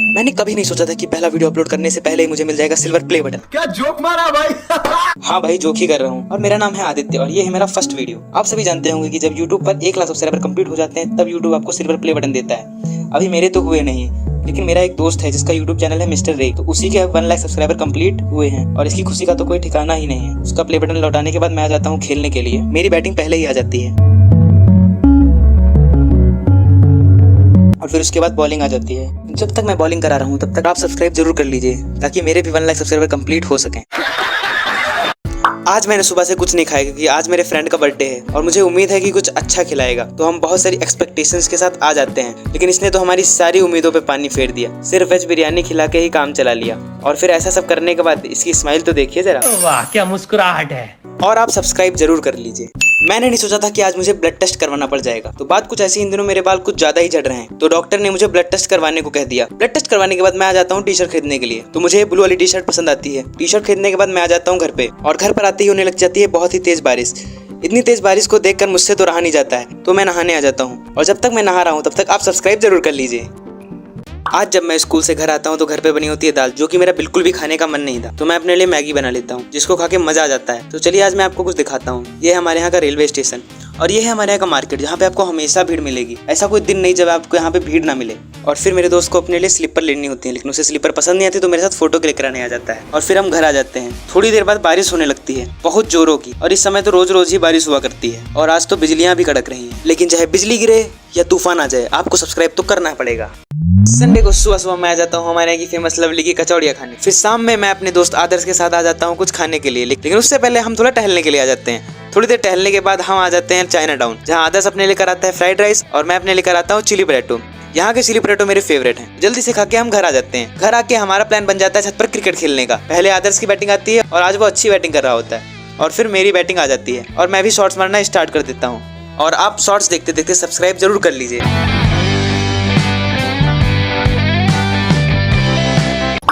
मैंने कभी नहीं सोचा था कि पहला वीडियो अपलोड करने से पहले ही मुझे मिल जाएगा सिल्वर प्ले बटन। क्या जोक मारा भाई। हाँ भाई, जोक ही कर रहा हूँ। और मेरा नाम है आदित्य और ये है मेरा फर्स्ट वीडियो। आप सभी जानते होंगे कि जब YouTube पर 1 लाख सब्सक्राइबर कंप्लीट हो जाते हैं तब YouTube आपको सिल्वर प्ले बटन देता है। अभी मेरे तो हुए नहीं, लेकिन मेरा एक दोस्त है जिसका YouTube चैनल है मिस्टर रे, तो उसी के 1 लाख सब्सक्राइबर कंप्लीट हुए हैं और इसकी खुशी का तो कोई ठिकाना ही नहीं है। उसका प्ले बटन लौटाने के बाद मैं आ जाता हूँ खेलने के लिए। मेरी बैटिंग पहले ही आ जाती है और फिर उसके बाद बॉलिंग आ जाती है। जब तक मैं बॉलिंग करा रहा हूँ तब तक आप सब्सक्राइब जरूर कर लीजिए ताकि मेरे भी 1 लाख सब्सक्राइबर कंप्लीट हो सकें। आज मैंने सुबह से कुछ नहीं खाया क्योंकि आज मेरे फ्रेंड का बर्थडे है और मुझे उम्मीद है कि कुछ अच्छा खिलाएगा, तो हम बहुत सारी एक्सपेक्टेशंस के साथ आ जाते हैं। लेकिन इसने तो हमारी सारी उम्मीदों पे पानी फेर दिया। सिर्फ वेज बिरयानी खिला के ही काम चला लिया और फिर ऐसा सब करने के बाद इसकी स्माइल तो देखिए जरा। वाह क्या मुस्कुराहट है। और आप सब्सक्राइब जरूर कर लीजिए। मैंने नहीं सोचा था कि आज मुझे ब्लड टेस्ट करवाना पड़ जाएगा। तो बात कुछ ऐसी, इन दिनों मेरे बाल कुछ ज्यादा ही झड़ रहे हैं, तो डॉक्टर ने मुझे ब्लड टेस्ट करवाने को कह दिया। ब्लड टेस्ट करवाने के बाद मैं आ जाता हूँ टी शर्ट खरीदने के लिए, तो मुझे ब्लू वाली टी शर्ट पसंद आती है। टी शर्ट खरीदने के बाद मैं आ जाता हूँ घर पे और घर पर आते ही होने लग जाती है बहुत ही तेज बारिश। इतनी तेज बारिश को देखकर मुझसे तो रहा नहीं जाता है, तो मैं नहाने आ जाता हूँ। और जब तक मैं नहा रहा हूँ तब तक आप सब्सक्राइब जरूर कर लीजिए। आज जब मैं स्कूल से घर आता हूँ तो घर पे बनी होती है दाल, जो कि मेरा बिल्कुल भी खाने का मन नहीं था, तो मैं अपने लिए मैगी बना लेता हूँ जिसको खा के मजा आ जाता है। तो चलिए आज मैं आपको कुछ दिखाता हूँ। ये है हमारे यहाँ का रेलवे स्टेशन और ये है हमारे यहाँ का मार्केट, जहाँ पे आपको हमेशा भीड़ मिलेगी। ऐसा कोई दिन नहीं जब आपको यहाँ पे भीड़ ना मिले। और फिर मेरे दोस्त को अपने लिए स्लीपर लेनी होती है, लेकिन उसे स्लीपर पसंद नहीं आती, तो मेरे साथ फोटो क्लिक कराने आ जाता है। और फिर हम घर आ जाते हैं। थोड़ी देर बाद बारिश होने लगती है, बहुत जोरों की, और इस समय तो रोज रोज ही बारिश हुआ करती है। और आज तो बिजलियां भी कड़क रही हैं, लेकिन चाहे बिजली गिरे या तूफान आ जाए आपको सब्सक्राइब तो करना पड़ेगा। संडे को सुबह सुबह मैं आ जाता हूँ हमारे यहाँ की फेमस लवली की कचौड़ियाँ खाने। फिर शाम में मैं अपने दोस्त आदर्श के साथ आ जाता हूँ कुछ खाने के लिए, लेकिन उससे पहले हम थोड़ा टहलने के लिए आ जाते हैं। थोड़ी देर टहलने के बाद हम आ जाते हैं चाइना टाउन, जहाँ आदर्श अपने लेकर आता है फ्राइड राइस और मैं अपने लेकर आता हूँ चिली पटेटो। यहाँ के चिली पटेटो मेरे फेवरेट हैं। जल्दी से खा के हम घर आ जाते हैं। घर आके हमारा प्लान बन जाता है छत पर क्रिकेट खेलने का। पहले आदर्श की बैटिंग आती है और आज वो अच्छी बैटिंग कर रहा होता है, और फिर मेरी बैटिंग आ जाती है और मैं भी शॉट्स मारना स्टार्ट कर देता हूँ। और आप शॉट्स देखते देखते सब्सक्राइब जरूर कर लीजिए।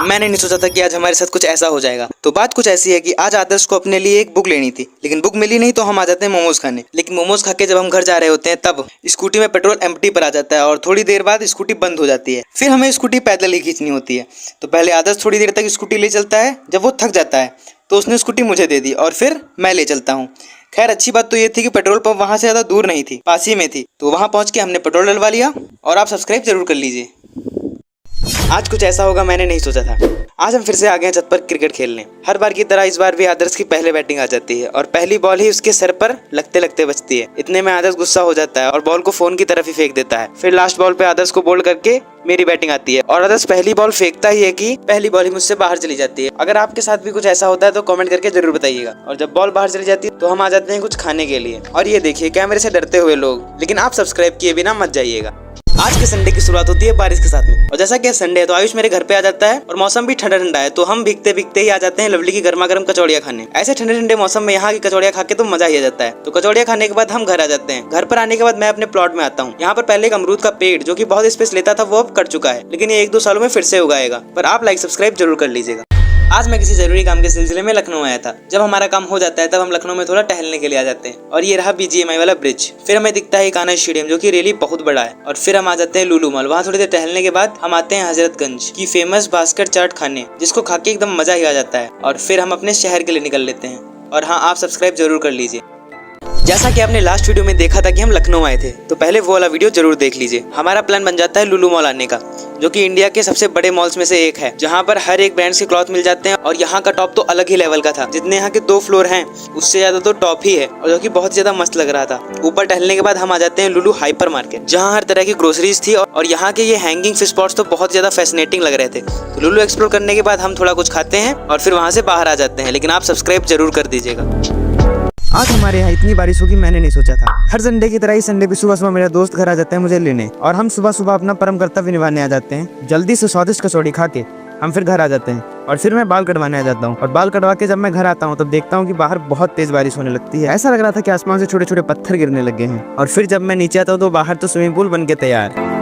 मैंने नहीं सोचा था कि आज हमारे साथ कुछ ऐसा हो जाएगा। तो बात कुछ ऐसी है कि आज आदर्श को अपने लिए एक बुक लेनी थी, लेकिन बुक मिली नहीं, तो हम आ जाते हैं मोमोज खाने। लेकिन मोमोज खा के जब हम घर जा रहे होते हैं तब स्कूटी में पेट्रोल एम्प्टी पर आ जाता है और थोड़ी देर बाद स्कूटी बंद हो जाती है। फिर हमें स्कूटी पैदल ही खींचनी होती है। तो पहले आदर्श थोड़ी देर तक स्कूटी ले चलता है। जब वो थक जाता है तो उसने स्कूटी मुझे दे दी और फिर मैं ले चलता हूँ। खैर अच्छी बात तो ये थी कि पेट्रोल पंप वहाँ से ज़्यादा दूर नहीं थी, पास ही में थी, तो वहाँ पहुँच के हमने पेट्रोल डलवा लिया। और आप सब्सक्राइब जरूर कर लीजिए। आज कुछ ऐसा होगा मैंने नहीं सोचा था। आज हम फिर से आ गए हैं छत पर क्रिकेट खेलने। हर बार की तरह इस बार भी आदर्श की पहले बैटिंग आ जाती है और पहली बॉल ही उसके सर पर लगते लगते बचती है। इतने में आदर्श गुस्सा हो जाता है और बॉल को फोन की तरफ ही फेंक देता है। फिर लास्ट बॉल पे आदर्श को बोल्ड करके मेरी बैटिंग आती है और आदर्श पहली बॉल फेंकता ही है कि पहली बॉल ही मुझसे बाहर चली जाती है। अगर आपके साथ भी कुछ ऐसा होता है तो कमेंट करके जरूर बताइएगा। और जब बॉल बाहर चली जाती है तो हम आ जाते हैं कुछ खाने के लिए। और ये देखिए कैमरे से डरते हुए लोग, लेकिन आप सब्सक्राइब किए बिना मत जाइएगा। आज के संडे की शुरुआत होती है बारिश के साथ में, और जैसा कि संडे है तो आयुष मेरे घर पे आ जाता है और मौसम भी ठंडा ठंडा है, तो हम भीगते भीगते ही आ जाते हैं लवली की गर्मा गर्म कचौड़ियाँ खाने। ऐसे ठंडे ठंडे मौसम में यहाँ की कचौड़ियाँ खा के तो मजा ही आ जाता है। तो कचौड़ियाँ खाने के बाद हम घर आ जाते हैं। घर पर आने के बाद मैं अपने प्लॉट में आता हूँ। यहाँ पर पहले एक अमरूद का पेड़ जो कि बहुत स्पेस लेता था वो अब कट चुका है, लेकिन ये 1-2 सालों में फिर से उगाएगा। पर आप लाइक सब्सक्राइब जरूर कर लीजिएगा। आज मैं किसी जरूरी काम के सिलसिले में लखनऊ आया था। जब हमारा काम हो जाता है तब हम लखनऊ में थोड़ा टहलने के लिए आ जाते हैं। और ये रहा BGMI वाला ब्रिज। फिर हमें दिखता है कान्हा स्टेडियम जो कि रियली बहुत बड़ा है। और फिर हम आ जाते हैं लुलु मॉल। वहाँ थोड़ी देर टहलने के बाद हम आते हैं हजरतगंज की फेमस बास्केट चाट खाने, जिसको खा के एकदम मजा ही आ जाता है। और फिर हम अपने शहर के लिए निकल लेते हैं। और हाँ, आप सब्सक्राइब जरूर कर लीजिए। जैसा कि आपने लास्ट वीडियो में देखा था कि हम लखनऊ आए थे, तो पहले वो वाला वीडियो जरूर देख लीजिए। हमारा प्लान बन जाता है लुलु मॉल आने का, जो कि इंडिया के सबसे बड़े मॉल्स में से एक है, जहाँ पर हर एक ब्रांड्स के क्लॉथ मिल जाते हैं। और यहाँ का टॉप तो अलग ही लेवल का था। जितने यहाँ के 2 फ्लोर हैं उससे ज्यादा तो टॉप ही है, और जो कि बहुत ज्यादा मस्त लग रहा था। ऊपर टहलने के बाद हम आ जाते हैं लुलु हाइपर मार्केट, जहाँ हर तरह की ग्रोसरीज थी। और यहाँ के ये हैंगिंग फिश पॉट्स तो बहुत ज्यादा फैसिनेटिंग लग रहे थे। तो लुलु एक्सप्लोर करने के बाद हम थोड़ा कुछ खाते हैं और फिर वहाँ से बाहर आ जाते हैं। लेकिन आप सब्सक्राइब जरूर कर दीजिएगा। आज हमारे यहाँ इतनी बारिश होगी मैंने नहीं सोचा था। हर संडे की तरह ही संडे भी सुबह सुबह मेरा दोस्त घर आ जाता है मुझे लेने, और हम सुबह सुबह अपना परम कर्तव्य निभाने आ जाते हैं। जल्दी से स्वादिष्ट कचौड़ी खा के हम फिर घर आ जाते हैं। और फिर मैं बाल कटवाने आ जाता हूँ। और बाल कटवा के जब मैं घर आता हूँ तब देखता हूँ कि बाहर बहुत तेज बारिश होने लगती है। ऐसा लग रहा था कि आसमान से छोटे छोटे पत्थर गिरने लगे हैं। और फिर जब मैं नीचे आता हूँ तो बाहर तो स्विमिंग पूल बन के तैयार।